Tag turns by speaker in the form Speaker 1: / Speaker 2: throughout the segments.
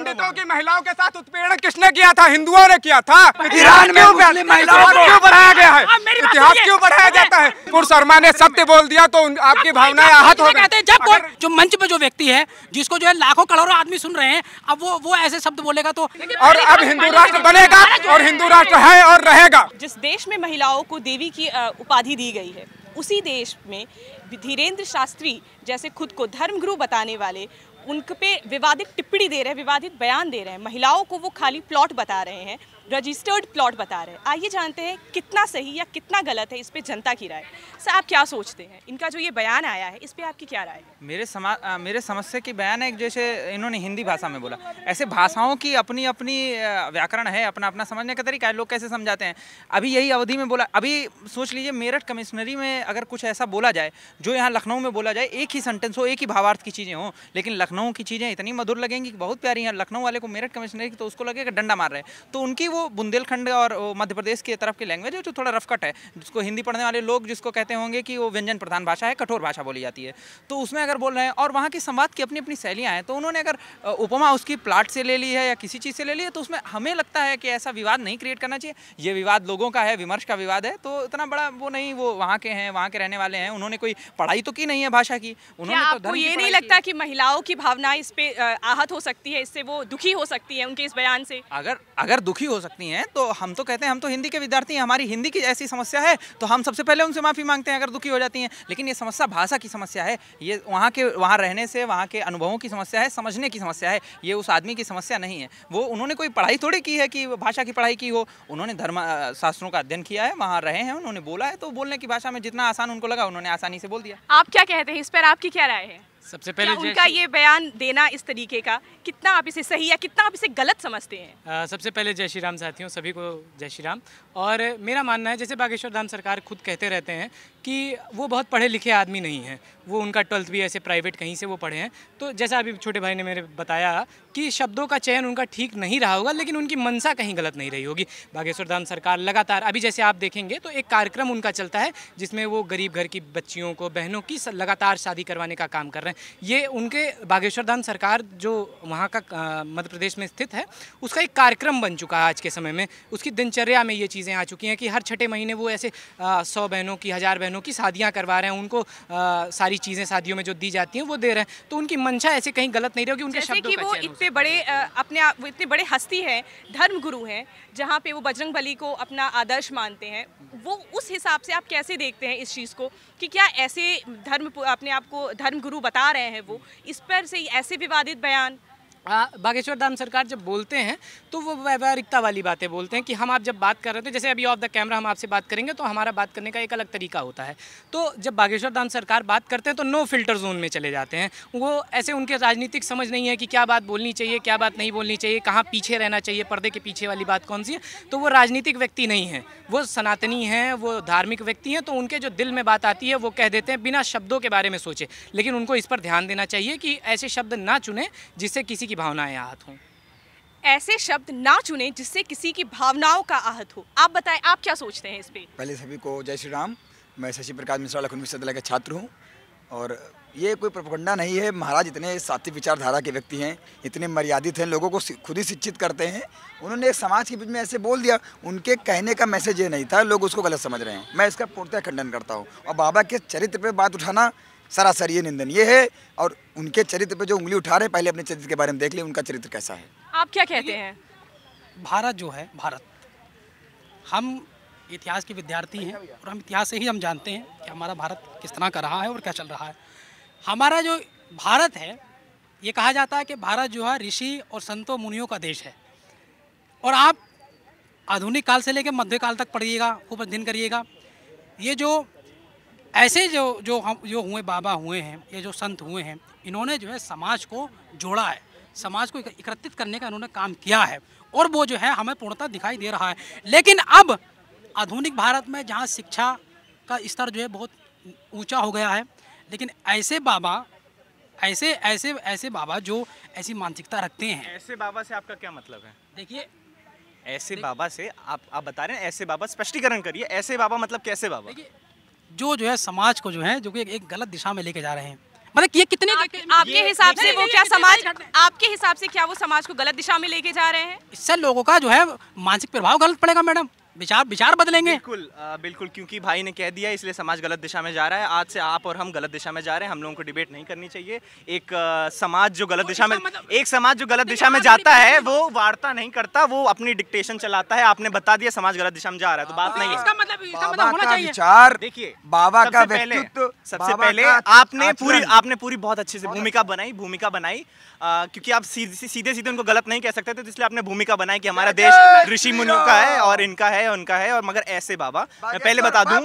Speaker 1: पंडितों की महिलाओं के साथ उत्पीड़न किसने किया था? हिंदुओं ने किया था।
Speaker 2: ईरान में मुस्लिम महिलाओं को
Speaker 1: क्यों बढ़ाया गया है? इतिहास क्यों बढ़ाया जाता है? पूर्ण शर्मा ने सत्य बोल दिया तो आपकी भावनाएं आहत हो गई।
Speaker 3: जब जो मंच पे जो व्यक्ति है जिसको जो है लाखों करोड़ों आदमी सुन रहे हैं, अब वो ऐसे शब्द बोलेगा तो
Speaker 1: और अब हिंदू राष्ट्र बनेगा और हिंदू राष्ट्र है और रहेगा।
Speaker 4: जिस देश में महिलाओं को देवी की उपाधि दी गई है, उसी देश में धीरेन्द्र शास्त्री जैसे खुद को धर्मगुरु बताने वाले उन पे विवादित टिप्पणी दे रहे हैं, विवादित बयान दे रहे हैं। महिलाओं को वो खाली प्लॉट बता रहे हैं, रजिस्टर्ड प्लॉट बता रहे हैं। आइए जानते हैं कितना सही या कितना गलत है, इस पे जनता की राय। सर, आप क्या सोचते हैं? इनका जो ये बयान आया है, इस पे आपकी क्या राय है?
Speaker 5: मेरे समस्या की बयान है, जैसे इन्होंने हिंदी भाषा में बोला। ऐसे भाषाओं की अपनी अपनी व्याकरण है, अपना अपना समझने का तरीका है। लोग कैसे समझाते हैं। अभी यही अवधि में बोला, अभी सोच लीजिए मेरठ कमिश्नरी में अगर कुछ ऐसा बोला जाए जो यहाँ लखनऊ में बोला जाए, एक ही सेंटेंस हो, एक ही भावार्थ की चीज़ें हों, लेकिन लखनऊ की चीज़ें इतनी मधुर लगेंगी कि बहुत प्यारी हैं। लखनऊ वाले को मेरठ कमिश्नरी तो उसको लगेगा डंडा मार रहे हैं। तो उनकी वो बुंदेलखंड और मध्य प्रदेश की तरफ की लैंग्वेज है जो थोड़ा रफकट है, जिसको हिंदी पढ़ने वाले लोग जिसको कहते होंगे कि वो व्यंजन प्रधान भाषा है, कठोर भाषा बोली जाती है। तो उसमें अगर बोल रहे हैं और वहाँ की संवाद की अपनी अपनी शैलियाँ हैं, तो उन्होंने अगर उपमा उसकी प्लाट से ले ली है या किसी चीज़ से ले ली है, तो उसमें हमें लगता है कि ऐसा विवाद नहीं क्रिएट करना चाहिए। ये विवाद लोगों का है, विमर्श का विवाद है, तो इतना बड़ा वो नहीं। वो वहाँ के हैं, वहाँ के रहने वाले हैं, उन्होंने कोई पढ़ाई तो की नहीं है भाषा की। उन्होंने तो
Speaker 4: आपको ये नहीं लगता कि महिलाओं की भावना इस पे आहत हो सकती है, इससे वो दुखी हो सकती है उनके इस बयान से?
Speaker 5: अगर दुखी हो सकती हैं तो हम तो कहते हैं, हम तो हिंदी के विद्यार्थी हैं, हमारी हिंदी की ऐसी समस्या है तो हम सबसे पहले उनसे माफ़ी मांगते हैं अगर दुखी हो जाती हैं। लेकिन ये समस्या भाषा की समस्या है, ये वहाँ रहने से, वहाँ के अनुभवों की समस्या है, समझने की समस्या है। ये उस आदमी की समस्या नहीं है। वो उन्होंने कोई पढ़ाई थोड़ी की है कि भाषा की पढ़ाई की हो। उन्होंने धर्म शास्त्रों का अध्ययन किया है, वहाँ रहे हैं, उन्होंने बोला है, तो बोलने की भाषा में जितना आसान उनको लगा उन्होंने आसानी से बोल दिया।
Speaker 4: आप क्या कहते हैं इस पर? आपकी क्या राय है?
Speaker 3: सबसे पहले
Speaker 4: उनका ये बयान देना इस तरीके का, कितना आप इसे सही या कितना आप इसे गलत समझते हैं?
Speaker 3: सबसे पहले जय श्री राम साथियों, सभी को जय श्री राम। और मेरा मानना है, जैसे बागेश्वर धाम सरकार खुद कहते रहते हैं कि वो बहुत पढ़े लिखे आदमी नहीं हैं, वो उनका 12th भी ऐसे प्राइवेट कहीं से वो पढ़े हैं। तो जैसा अभी छोटे भाई ने मेरे बताया कि शब्दों का चयन उनका ठीक नहीं रहा होगा, लेकिन उनकी मंशा कहीं गलत नहीं रही होगी। बागेश्वर धाम सरकार लगातार, अभी जैसे आप देखेंगे तो एक कार्यक्रम उनका चलता है जिसमें वो गरीब घर की बच्चियों को, बहनों की लगातार शादी करवाने का काम कर रहे हैं। ये उनके बागेश्वर धाम सरकार जो वहाँ का मध्य प्रदेश में स्थित है, उसका एक कार्यक्रम बन चुका है आज के समय में। उसकी दिनचर्या में ये चीज़ें आ चुकी हैं कि हर छठे महीने वो ऐसे 100 बहनों की, 1000 बहनों की शादियाँ करवा रहे हैं। उनको सारी चीज़ें शादियों में जो दी जाती हैं वो दे रहे हैं। तो उनकी मंशा ऐसे कहीं गलत नहीं रही, उनके शब्दों का चयन।
Speaker 4: इतने बड़े अपने आप, वो इतने बड़े हस्ती हैं, धर्मगुरु हैं, जहाँ पे वो बजरंगबली को अपना आदर्श मानते हैं, वो उस हिसाब से आप कैसे देखते हैं इस चीज़ को कि क्या ऐसे अपने आप को धर्मगुरु बता रहे हैं वो, इस पर से ऐसे विवादित बयान?
Speaker 3: बागेश्वर धाम सरकार जब बोलते हैं तो वो व्यावहारिकता वाली बातें बोलते हैं कि हम आप जब बात कर रहे थे, जैसे अभी ऑफ द कैमरा हम आपसे बात करेंगे तो हमारा बात करने का एक अलग तरीका होता है। तो जब बागेश्वर धाम सरकार बात करते हैं तो नो फिल्टर जोन में चले जाते हैं। वो ऐसे, उनके राजनीतिक समझ नहीं है कि क्या बात बोलनी चाहिए, क्या बात नहीं बोलनी चाहिए, कहाँ पीछे रहना चाहिए, पर्दे के पीछे वाली बात कौन सी है। तो वो राजनीतिक व्यक्ति नहीं है, वो सनातनी हैं, वो धार्मिक व्यक्ति हैं। तो उनके जो दिल में बात आती है वो कह देते हैं बिना शब्दों के बारे में सोचे। लेकिन उनको इस पर ध्यान देना चाहिए कि ऐसे शब्द ना चुने जिससे किसी की भावनाएं आहत हों।
Speaker 4: ऐसे शब्द ना चुने जिससे किसी की भावनाओं का आहत हो। आप बताएं, आप क्या सोचते हैं इस पे?
Speaker 2: पहले सभी को जय श्री राम। मैं शशि प्रकाश मिश्रा लखनऊ विश्वविद्यालय का छात्र हूँ और ये कोई प्रोपेगेंडा नहीं है। महाराज इतने सात्विक विचारधारा के व्यक्ति हैं, इतने मर्यादित हैं, लोगों को खुद ही शिक्षित करते हैं। उन्होंने एक समाज के बीच में ऐसे बोल दिया, उनके कहने का मैसेज ये नहीं था, लोग उसको गलत समझ रहे हैं। मैं इसका पूर्णतः खंडन करता हूँ। और बाबा के चरित्र पर बात उठाना सरासर ये निंदनीय है। और उनके चरित्र पे जो उंगली उठा रहे हैं, पहले अपने चरित्र के बारे में देख लें, उनका चरित्र कैसा है।
Speaker 4: आप क्या कहते हैं?
Speaker 3: भारत जो है, भारत, हम इतिहास के विद्यार्थी हैं और हम इतिहास से ही हम जानते हैं कि हमारा भारत किस तरह का रहा है और क्या चल रहा है। हमारा जो भारत है, ये कहा जाता है कि भारत जो है ऋषि और संतों मुनियों का देश है। और आप आधुनिक काल से लेकर मध्यकाल तक पढ़िएगा, खूब अध्ययन करिएगा। ये जो ऐसे जो हुए बाबा हुए हैं, ये जो संत हुए हैं, इन्होंने जो है समाज को जोड़ा है, समाज को एकत्रित करने का इन्होंने काम किया है और वो जो है हमें पूर्णतः दिखाई दे रहा है। लेकिन अब आधुनिक भारत में जहाँ शिक्षा का स्तर जो है बहुत ऊंचा हो गया है, लेकिन ऐसे बाबा ऐसे बाबा जो ऐसी मानसिकता रखते हैं।
Speaker 5: ऐसे बाबा से आपका क्या मतलब है?
Speaker 3: देखिए,
Speaker 5: ऐसे बाबा से आप बता रहे हैं, ऐसे बाबा, स्पष्टीकरण करिए। ऐसे बाबा मतलब कैसे बाबा?
Speaker 3: देखिए, जो है समाज को जो है, जो कि एक गलत दिशा में लेके जा रहे हैं। मतलब ये कितने
Speaker 4: आपके हिसाब से वो क्या समाज, आपके हिसाब से क्या वो समाज को गलत दिशा में लेके जा रहे हैं?
Speaker 3: इससे लोगों का जो है मानसिक प्रभाव गलत पड़ेगा मैडम, विचार बदलेंगे।
Speaker 6: बिल्कुल बिल्कुल, क्योंकि भाई ने कह दिया इसलिए समाज गलत दिशा में जा रहा है। आज से आप और हम गलत दिशा में जा रहे हैं, हम लोगों को डिबेट नहीं करनी चाहिए। एक समाज जो गलत दिशा में एक समाज जो गलत दिशा में जाता है वो वार्ता नहीं करता, वो अपनी डिक्टेशन चलाता है। आपने बता दिया समाज गलत दिशा में जा रहा है, तो बात नहीं है।
Speaker 3: इसका मतलब
Speaker 2: बाबा
Speaker 3: होना
Speaker 2: का
Speaker 3: चाहिए।
Speaker 2: विचार,
Speaker 6: देखिए
Speaker 2: बाबा का
Speaker 6: व्यक्तित्व, सबसे
Speaker 2: बाबा
Speaker 6: पहले
Speaker 2: का
Speaker 6: आपने पूरी बहुत अच्छे से भूमिका बनाई, क्योंकि आप सीधे सीधे उनको गलत नहीं कह सकते थे, तो इसलिए आपने भूमिका बनाई कि हमारा देश ऋषि मुनियों का है और इनका है उनका है। और मगर ऐसे बाबा, मैं पहले बता दूं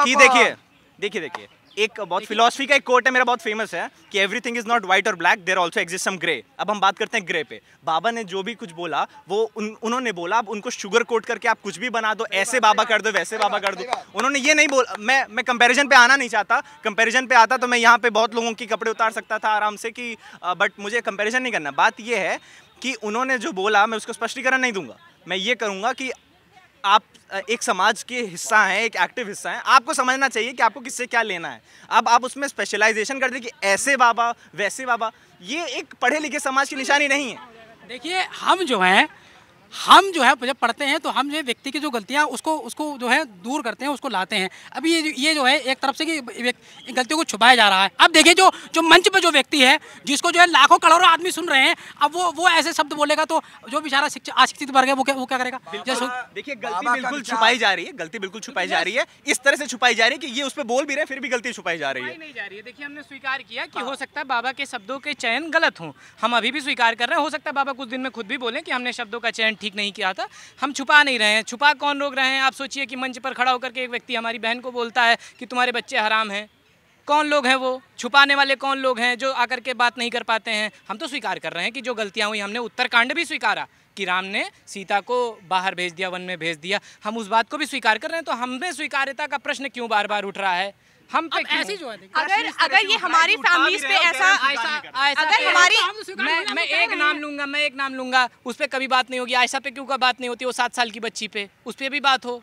Speaker 6: कि देखिए एक बहुत फिलॉसफी का एक कोट है मेरा, बहुत फेमस है कि एवरीथिंग इज नॉट व्हाइट और black, there also exist some grey. अब हम बात करते हैं ग्रे पे। बाबा ने जो भी कुछ बोला वो उन्होंने बोला, अब उनको शुगर कोट करके आप कुछ भी बना दो, ऐसे बाबा कर दो वैसे बाबा कर दो। उन्होंने ये नहीं बोला, मैं कंपैरिजन पे आना नहीं चाहता, कंपैरिजन पे आता तो मैं यहाँ पे बहुत लोगों के कपड़े उतार सकता था आराम से कि बट मुझे कंपैरिजन नहीं करना। बात ये है कि उन्होंने जो बोला मैं उसको स्पष्टीकरण नहीं दूंगा, मैं ये करूँगा कि आप एक समाज के हिस्सा हैं, एक एक्टिव हिस्सा हैं, आपको समझना चाहिए कि आपको किससे क्या लेना है। अब आप उसमें स्पेशलाइजेशन कर दें कि ऐसे बाबा वैसे बाबा, ये एक पढ़े लिखे समाज की निशानी नहीं है।
Speaker 3: देखिए हम जो है जब पढ़ते हैं तो हम जो व्यक्ति की जो गलतियां उसको जो है दूर करते हैं, उसको लाते हैं। अभी ये जो है एक तरफ से कि गलतियों को छुपाया जा रहा है। अब देखिए जो मंच पे जो व्यक्ति है जिसको जो है लाखों करोड़ों आदमी सुन रहे हैं, अब वो ऐसे शब्द बोलेगा तो जो बेचारा अशिक्षित वर्ग है वो क्या करेगा?
Speaker 6: देखिए गलती बिल्कुल छुपाई जा रही है, गलती बिल्कुल छुपाई जा रही है, इस तरह से छुपाई जा रही है कि ये उस पर बोल भी रहे हैं फिर भी गलती छुपाई जा रही है।
Speaker 7: नहीं जा रही है। देखिए हमने स्वीकार किया कि हो सकता है बाबा के शब्दों के चयन गलत हों, हम अभी भी स्वीकार कर रहे हैं। हो सकता है बाबा कुछ दिन में खुद भी बोलें कि हमने शब्दों का चयन ठीक नहीं किया था। हम छुपा नहीं रहे हैं। छुपा कौन रोक रहे हैं? आप सोचिए कि मंच पर खड़ा होकर के एक व्यक्ति हमारी बहन को बोलता है कि तुम्हारे बच्चे हराम हैं। कौन लोग हैं वो छुपाने वाले? कौन लोग हैं जो आकर के बात नहीं कर पाते हैं? हम तो स्वीकार कर रहे हैं कि जो गलतियां हुई, हमने उत्तरकांड भी स्वीकारा कि राम ने सीता को बाहर भेज दिया, वन में भेज दिया, हम उस बात को भी स्वीकार कर रहे हैं। तो हमें स्वीकार्यता का प्रश्न क्यों बार बार उठ रहा है? हम पे ऐसी जो है
Speaker 4: अगर ये हमारी फैमिलीज पे ऐसा अगर हमारी
Speaker 7: मैं एक नाम लूंगा उस पर कभी बात नहीं होगी। आयशा पे क्यों का बात नहीं होती? वो 7 साल की बच्ची पे, उस पर भी बात हो।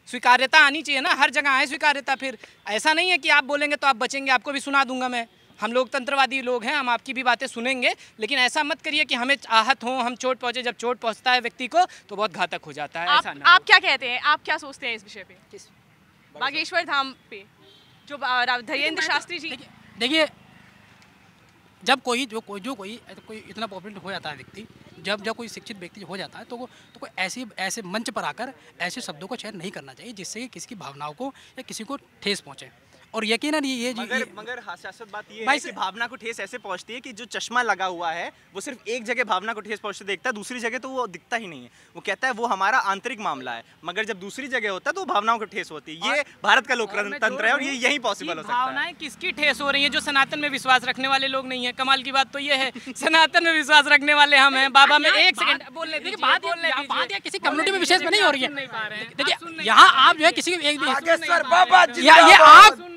Speaker 7: स्वीकार्यता आनी चाहिए ना, हर जगह है स्वीकार्यता। फिर ऐसा नहीं है कि आप बोलेंगे तो आप बचेंगे, आपको भी सुना दूंगा मैं। हम लोकतंत्रवादी लोग हैं, हम आपकी भी बातें सुनेंगे, लेकिन ऐसा मत करिए कि हमें आहत हो, हम चोट पहुंचे। जब चोट पहुंचता है व्यक्ति को तो बहुत घातक हो जाता है। ऐसा
Speaker 4: आप क्या कहते हैं? आप क्या सोचते हैं इस विषय पे? किस बागेश्वर धाम पे जो धीरेंद्र शास्त्री जी?
Speaker 3: देखिए जब कोई इतना पॉपुलर हो जाता है व्यक्ति, जब कोई शिक्षित व्यक्ति हो जाता है तो कोई ऐसे मंच पर आकर ऐसे शब्दों को चयन नहीं करना चाहिए जिससे कि किसी की भावनाओं को या किसी को ठेस पहुंचे। और यकीनन
Speaker 6: मगर हास्यास्पद बात ये है कि भावना को ठेस ऐसे पहुंचती है कि जो चश्मा लगा हुआ है वो सिर्फ एक जगह भावना को ठेस पहुंचते देखता है, दूसरी जगह तो वो दिखता ही नहीं है। वो कहता है वो हमारा आंतरिक मामला है, मगर जब दूसरी जगह होता है तो भावनाओं को ठेस होती है। ये भारत का लोकतंत्र है और ये यही पॉसिबल हो सकता है।
Speaker 7: भावनाएं किसकी ठेस हो रही है? जो सनातन में विश्वास रखने वाले लोग नहीं है। कमाल की बात तो ये है, सनातन में विश्वास रखने वाले हम हैं। बाबा में एक सेकंड बोलने दीजिए,
Speaker 3: बात किसी कम्युनिटी में विशेष में नहीं हो रही है। देखिए यहाँ आप जो है किसी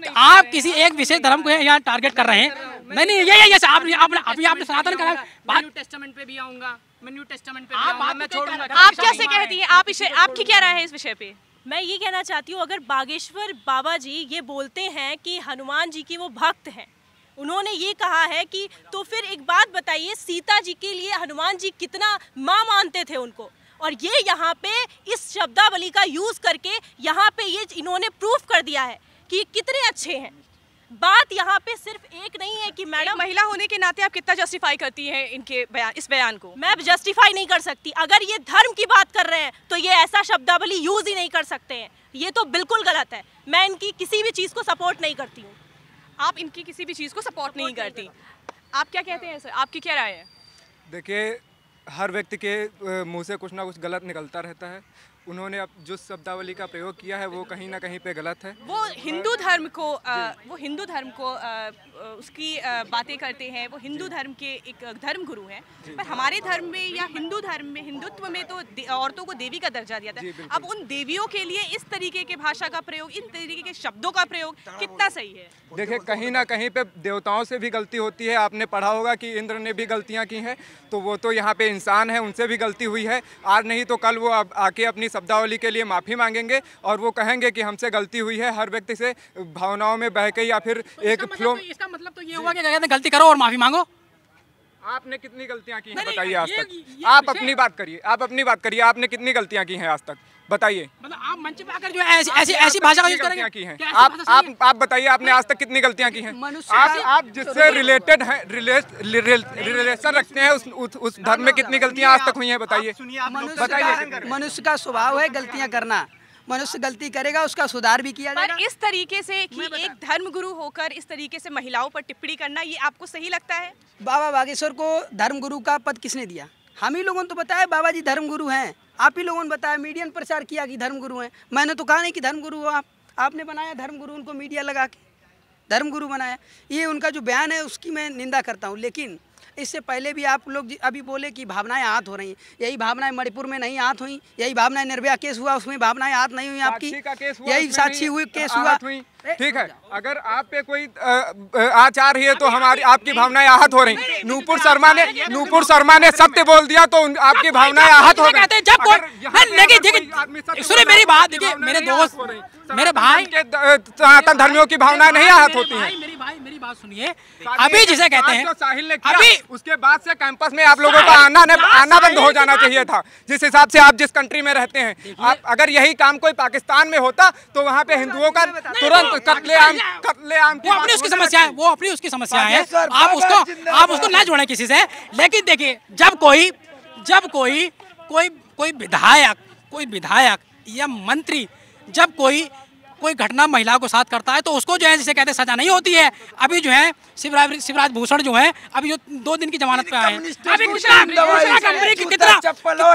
Speaker 3: आप किसी एक विशेष धर्म को यहाँ टारगेट कर रहे हैं। नहीं ये आपने सनातन का
Speaker 7: न्यू टेस्टामेंट पे भी आऊंगा, मैं न्यू टेस्टामेंट पे मैं छोड़ूंगा।
Speaker 4: आप कैसे कहती हैं? आपकी क्या राय है इस विषय पे?
Speaker 8: मैं ये कहना चाहती हूँ, अगर बागेश्वर बाबा जी ये बोलते हैं कि हनुमान जी की वो भक्त हैं, उन्होंने ये कहा है कि तो फिर एक बात बताइए, सीता जी के लिए हनुमान जी कितना माँ मानते थे उनको, और ये यहाँ पे इस शब्दावली का यूज करके यहाँ पे ये इन्होंने प्रूफ कर दिया है कि कितने अच्छे हैं। बात यहाँ पे सिर्फ एक नहीं है कि मैडम
Speaker 4: महिला होने के नाते आप कितना जस्टिफाई करती हैं इस बयान को?
Speaker 8: मैं जस्टिफाई नहीं कर सकती। अगर ये धर्म की बात कर रहे हैं तो ये ऐसा शब्दावली यूज ही नहीं कर सकते हैं, ये तो बिल्कुल गलत है। मैं इनकी किसी भी चीज़ को सपोर्ट नहीं करती हूँ।
Speaker 4: आप इनकी किसी भी चीज़ को सपोर्ट नहीं करती, आप क्या कहते हैं सर? आपकी क्या राय है?
Speaker 1: देखिए हर व्यक्ति के मुंह से कुछ ना कुछ गलत निकलता रहता है। उन्होंने अब जो शब्दावली का प्रयोग किया है वो कहीं ना कहीं पे गलत है।
Speaker 4: वो हिंदू धर्म को उसकी बातें करते हैं। वो हिंदू धर्म के एक धर्म गुरु हैं, पर हमारे धर्म में या हिंदू धर्म में, हिंदुत्व में तो औरतों को देवी का दर्जा दिया था। अब उन देवियों के लिए इस तरीके के भाषा का प्रयोग, इन तरीके के शब्दों का प्रयोग कितना सही है?
Speaker 1: देखिए कहीं ना कहीं पे देवताओं से भी गलती होती है। आपने पढ़ा होगा कि इंद्र ने भी गलतियां की हैं, तो वो तो यहाँ पे इंसान है, उनसे भी गलती हुई है। आज नहीं तो कल वो आके अपनी शब्दावली के लिए माफ़ी मांगेंगे और वो कहेंगे कि हमसे गलती हुई है। हर व्यक्ति से भावनाओं में बह के या फिर एक फ्लो।
Speaker 3: इसका मतलब तो ये हुआ कि कहते हैं गलती करो और माफ़ी मांगो।
Speaker 1: आपने कितनी गलतियां की हैं बताइए आज तक? आप अपनी बात करिए, आप अपनी बात करिए। आपने कितनी गलतियां की हैं आज तक बताइए?
Speaker 3: मतलब आप मंच पे आकर जो ऐसी भाषा का यूज करेंगे
Speaker 1: की हैं? आप बताइए आपने आज तक कितनी गलतियां की हैं? आप जिससे रिलेटेड हैं, रिलेशन रखते हैं उस धर्म में कितनी गलतियां आज तक हुई हैं बताइए?
Speaker 9: मनुष्य का स्वभाव है गलतियां करना। मनुष्य गलती करेगा उसका सुधार भी किया जाएगा।
Speaker 4: पर इस तरीके से कि एक धर्मगुरु होकर इस तरीके से महिलाओं पर टिप्पणी करना, ये आपको सही लगता है?
Speaker 9: बाबा बागेश्वर को धर्मगुरु का पद किसने दिया? हम ही लोगों ने तो बताया बाबा जी धर्मगुरु हैं। आप ही लोगों ने बताया, मीडिया ने प्रचार किया कि धर्मगुरु हैं। मैंने तो कहा नहीं कि धर्मगुरु हो आप। आपने बनाया धर्मगुरु, उनको मीडिया लगा के धर्मगुरु बनाया। ये उनका जो बयान है उसकी मैं निंदा करता हूँ। लेकिन इससे पहले भी आप लोग अभी बोले कि भावनाएं आहत हो रही हैं। यही भावनाएं मणिपुर में नहीं आहत हुई, यही भावनाएं निर्भया केस हुआ उसमें भावनाएं आहत नहीं हुई आपकी, यही साक्षी हुई केस हुआ।
Speaker 1: ठीक है, अगर आप पे कोई आचार रही है तो हमारी आपकी भावनाएं आहत हो रही। नूपुर शर्मा ने सत्य बोल दिया तो आपकी भावनाएं आहत हो गई।
Speaker 3: जब सुनिए मेरी बात, देखिए मेरे दोस्त, मेरे भाई
Speaker 1: के सनातन धर्मियों की भावनाएं नहीं आहत होती हैं।
Speaker 3: मेरी बात सुनिए। अभी जिसे कहते हैं
Speaker 1: साहिल ने किया, उसके बाद से कैंपस में आप लोगों का आना बंद हो जाना चाहिए था। जिस हिसाब से आप जिस कंट्री में रहते हैं, आप अगर यही काम कोई पाकिस्तान में होता तो वहाँ पे हिंदुओं का तुरंत कत्लेआम
Speaker 3: वो अपनी उसकी समस्या है, वो अपनी उसकी समस्या है। आप उसको ना जोड़ें किसी से। लेकिन देखिए जब कोई विधायक या मंत्री जब कोई घटना महिला को साथ करता है तो उसको जो है जिसे कहते हैं सजा नहीं होती है। अभी जो है शिवराज भूषण जो है अभी जो 2 दिन की जमानत पे आए हैं। अभी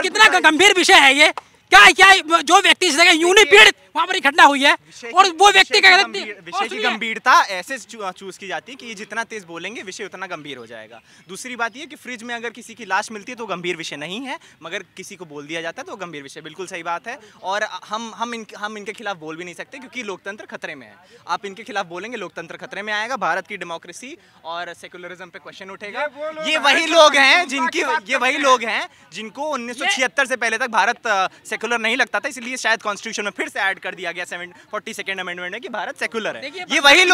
Speaker 3: कितना गंभीर विषय है ये। क्या जो व्यक्ति यूनि पीड़ित वहाँ पर घटना हुई है और वो व्यक्ति क्या कहते हैं,
Speaker 6: विषय की गंभीरता ऐसे चूज की जाती है कि ये जितना तेज बोलेंगे विषय उतना गंभीर हो जाएगा। दूसरी बात ये कि फ्रिज में अगर किसी की लाश मिलती है तो गंभीर विषय नहीं है, मगर किसी को बोल दिया जाता है तो गंभीर विषय। बिल्कुल सही बात है। और हम इनके खिलाफ बोल भी नहीं सकते क्योंकि लोकतंत्र खतरे में है। आप इनके खिलाफ बोलेंगे लोकतंत्र खतरे में आएगा, भारत की डेमोक्रेसी और सेकुलरिज्म पे क्वेश्चन उठेगा। ये वही लोग हैं जिनको 1976 से पहले तक भारत सेकुलर नहीं लगता था, इसलिए शायद कॉन्स्टिट्यूशन में फिर से ऐड कर दिया गया 42nd अमेंडमेंट में कि भारत सेकुलर है। ये वही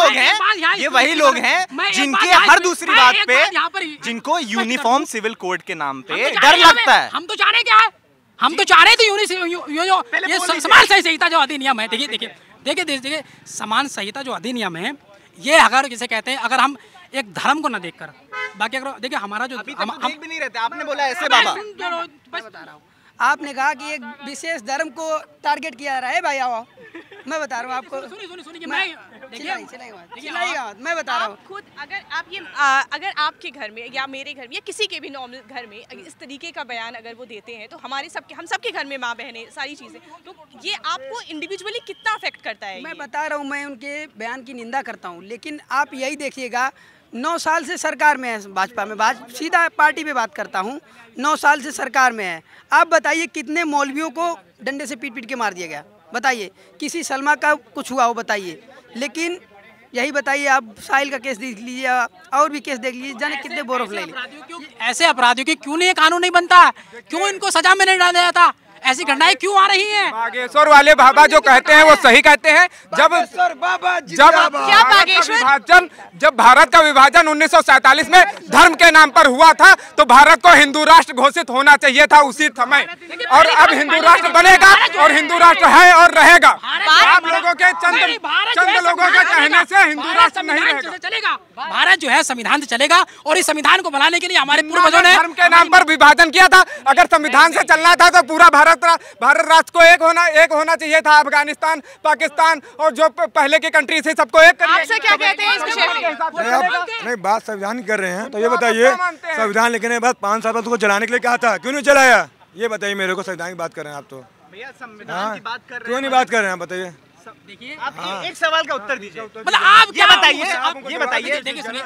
Speaker 6: लोग हैं जिनके हर दूसरी बात पे जिनको यूनिफॉर्म सिविल कोड के नाम पे डर लगता है।
Speaker 3: हम तो चाह रहे क्या है, हम तो चाह रहे थे ये समान संहिता जो अधिनियम है। देखिए समान संहिता जो अधिनियम है, ये अगर जिसे कहते हैं अगर हम एक धर्म को न देखकर बाकी अगर देखिए हमारा जो
Speaker 6: हम देख भी नहीं रहते। आपने बोला ऐसे बाबा,
Speaker 9: बता रहा हूँ। आपने कहा कि एक विशेष धर्म को टारगेट किया रहा है। भाई आओ मैं बता रहा हूँ आपको।
Speaker 3: सुनिए
Speaker 9: मैं बता रहा हूँ
Speaker 4: खुद अगर आपके घर में या मेरे घर में या किसी के भी नॉर्मल घर में इस तरीके का बयान अगर वो देते हैं तो हम सबके घर में माँ बहनें सारी चीज़ें, तो ये आपको इंडिविजुअली कितना अफेक्ट करता है?
Speaker 9: मैं बता रहा हूँ, मैं उनके बयान की निंदा करता हूँ। लेकिन आप यही देखिएगा 9 साल से सरकार में है भाजपा में, सीधा पार्टी पे बात करता हूँ। 9 साल से सरकार में है। आप बताइए कितने मौलवियों को डंडे से पीट के मार दिया गया? बताइए किसी सलमा का कुछ हुआ हो बताइए। लेकिन यही बताइए, आप साहिल का केस देख लीजिए और भी केस देख लीजिए, जाने कितने बोरोफ ले लिए।
Speaker 3: ऐसे अपराधियों की क्यों नहीं कानून नहीं बनता? क्यों इनको सजा में नहीं डाला जाता? ऐसी घटनाएं क्यों आ रही हैं?
Speaker 1: बागेश्वर वाले बाबा जो कहते हैं वो सही कहते हैं। जब भारत का विभाजन 1947 में धर्म के नाम पर हुआ था तो भारत को हिंदू राष्ट्र घोषित होना चाहिए था उसी समय, और अब हिंदू राष्ट्र बनेगा और हिंदू राष्ट्र है और रहेगा। आप लोगों के चंद लोगों के कहने से हिंदू राष्ट्र नहीं
Speaker 3: चलेगा। भारत जो है संविधान से चलेगा और इस संविधान को बनाने के लिए हमारे पूर्वजों ने
Speaker 1: धर्म के नाम पर विभाजन किया था। अगर संविधान से चलना था तो पूरा भारत राष्ट्र को एक होना चाहिए था। अफगानिस्तान, पाकिस्तान और जो पहले की कंट्री थी सबको एक।
Speaker 4: आपसे क्या कहते हैं इस विषय में?
Speaker 10: नहीं, बात संविधान की कर रहे हैं तो ये बताइए, संविधान लिखने के बाद 5 साल बाद तुमको चलाने के लिए कहा था, क्यों नहीं चलाया? ये बताइए मेरे को। संविधान की बात कर रहे हैं आप तो,
Speaker 6: भैया संविधान की बात कर रहे हैं,
Speaker 10: क्यों नहीं बात कर रहे हैं बताइए?
Speaker 3: देखिए
Speaker 6: आप एक सवाल का उत्तर दीजिए।
Speaker 3: मतलब आप
Speaker 6: ये बताइए
Speaker 3: देखिए सुनिए,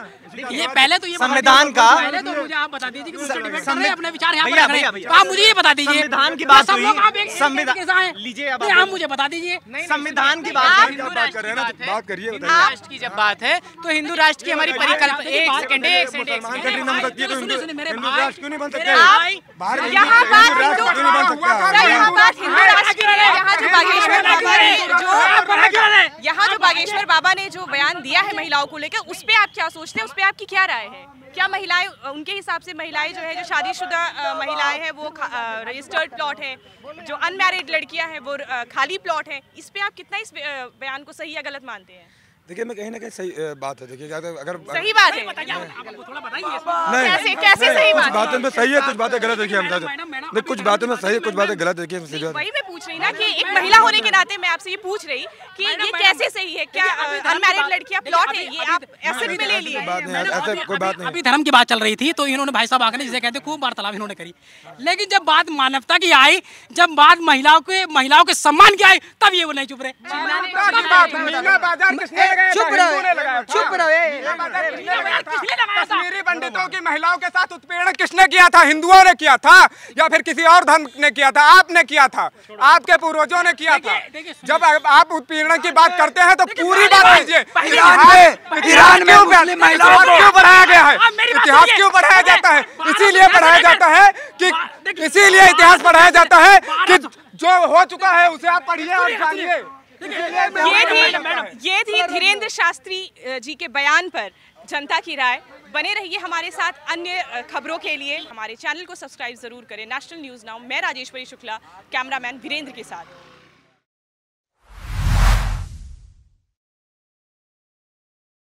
Speaker 3: ये पहले तो ये
Speaker 6: संविधान का
Speaker 3: पहले तो मुझे आप बता दीजिए कि मुझसे डिबेट कर रहे हैं, अपने विचार यहाँ
Speaker 6: भैया,
Speaker 3: पर रख रहे हैं।
Speaker 6: भैया,
Speaker 3: तो आप मुझे ये बता दीजिए
Speaker 6: संविधान की बात
Speaker 3: सब
Speaker 6: हुई,
Speaker 3: लोग आप एक
Speaker 6: संविधान
Speaker 3: कैसा है
Speaker 6: लीजिए अब
Speaker 3: आप मुझे बता दीजिए।
Speaker 6: संविधान की बात हुई।
Speaker 10: बात कर रहे हैं ना, तो बात करिए,
Speaker 7: हिंदू
Speaker 10: बताइए।
Speaker 7: राष्ट्र की जब बात है तो हिंदू राष्ट्र की हमारी परिकल्पना एक सेकंड
Speaker 10: मुसलमान कंट्री ना बन सकती है तो
Speaker 3: सुनिए, सुनिए, मेरे
Speaker 10: हिंदू
Speaker 3: भाई,
Speaker 10: राष्ट्र क्यों नहीं बन सकते?
Speaker 4: आप
Speaker 10: बाहर
Speaker 4: यहाँ बात
Speaker 10: हिंदू राष्ट्र क्यों नहीं बन सकता?
Speaker 4: यहाँ बात हिंदू राष्ट्र की है। यहाँ जो बागेश्वर बाबा ने यहाँ जो बागेश्वर बाबा ने जो बयान दिया है महिलाओं को लेकर, उस पे आप क्या सोचते हैं? उस पे आपकी क्या राय है? क्या महिलाएं, उनके हिसाब से महिलाएं जो है, जो शादीशुदा महिलाएं हैं वो रजिस्टर्ड प्लॉट है, जो अनमैरिड लड़कियां हैं वो खाली प्लॉट है, इस पे आप कितना इस बयान को सही या गलत मानते हैं?
Speaker 10: देखिए मैं कहीं ना कहीं सही बात है। देखिए अगर
Speaker 4: सही बात है,
Speaker 3: थोड़ा बताइए।
Speaker 4: कैसे कैसे सही
Speaker 10: कुछ
Speaker 4: बात
Speaker 10: बातें में सही है, कुछ बातें गलत है। हम
Speaker 3: मैडम,
Speaker 10: कुछ बातें में सही है, कुछ बातें गलत है। देखिए
Speaker 4: वही मैं पूछ रही ना कि एक महिला होने के नाते मैं आपसे ये पूछ रही कि ये कैसे सही है? क्या अनमैरिड लड़कियां प्लॉट है, ये आप एसेट में ले लिए?
Speaker 10: बात नहीं, ऐसे कोई बात नहीं।
Speaker 3: अभी धर्म की बात चल रही थी तो इन्होंने भाई साहब आकर जिसे कहते हैं खूब वार्तालाप इन्होंने करी, लेकिन जब बात मानवता की आई, जब बात महिलाओं के सम्मान की आई, तब ये वो नहीं चुप रहे।
Speaker 9: चुप रहो।
Speaker 1: कश्मीरी पंडितों की महिलाओं के साथ उत्पीड़न किसने किया था? हिंदुओं ने किया था या फिर किसी और धर्म ने किया था? आपने किया था, आपके पूर्वजों ने किया था। जब आप उत्पीड़न की बात करते हैं तो पूरी बात कीजिए। ईरान में मुस्लिम महिलाओं को क्यों पढ़ाया गया है? इतिहास क्यों पढ़ाया जाता है? इसीलिए पढ़ाया जाता है कि इसीलिए इतिहास पढ़ाया जाता है कि जो हो चुका है उसे आप पढ़िए और जानिए।
Speaker 4: ये थी धीरेंद्र शास्त्री जी के बयान पर जनता की राय। बने रहिए हमारे साथ अन्य खबरों के लिए। हमारे चैनल को सब्सक्राइब जरूर करें। नेशनल न्यूज़ नाउ, मैं राजेश्वरी शुक्ला, कैमरामैन वीरेंद्र के साथ।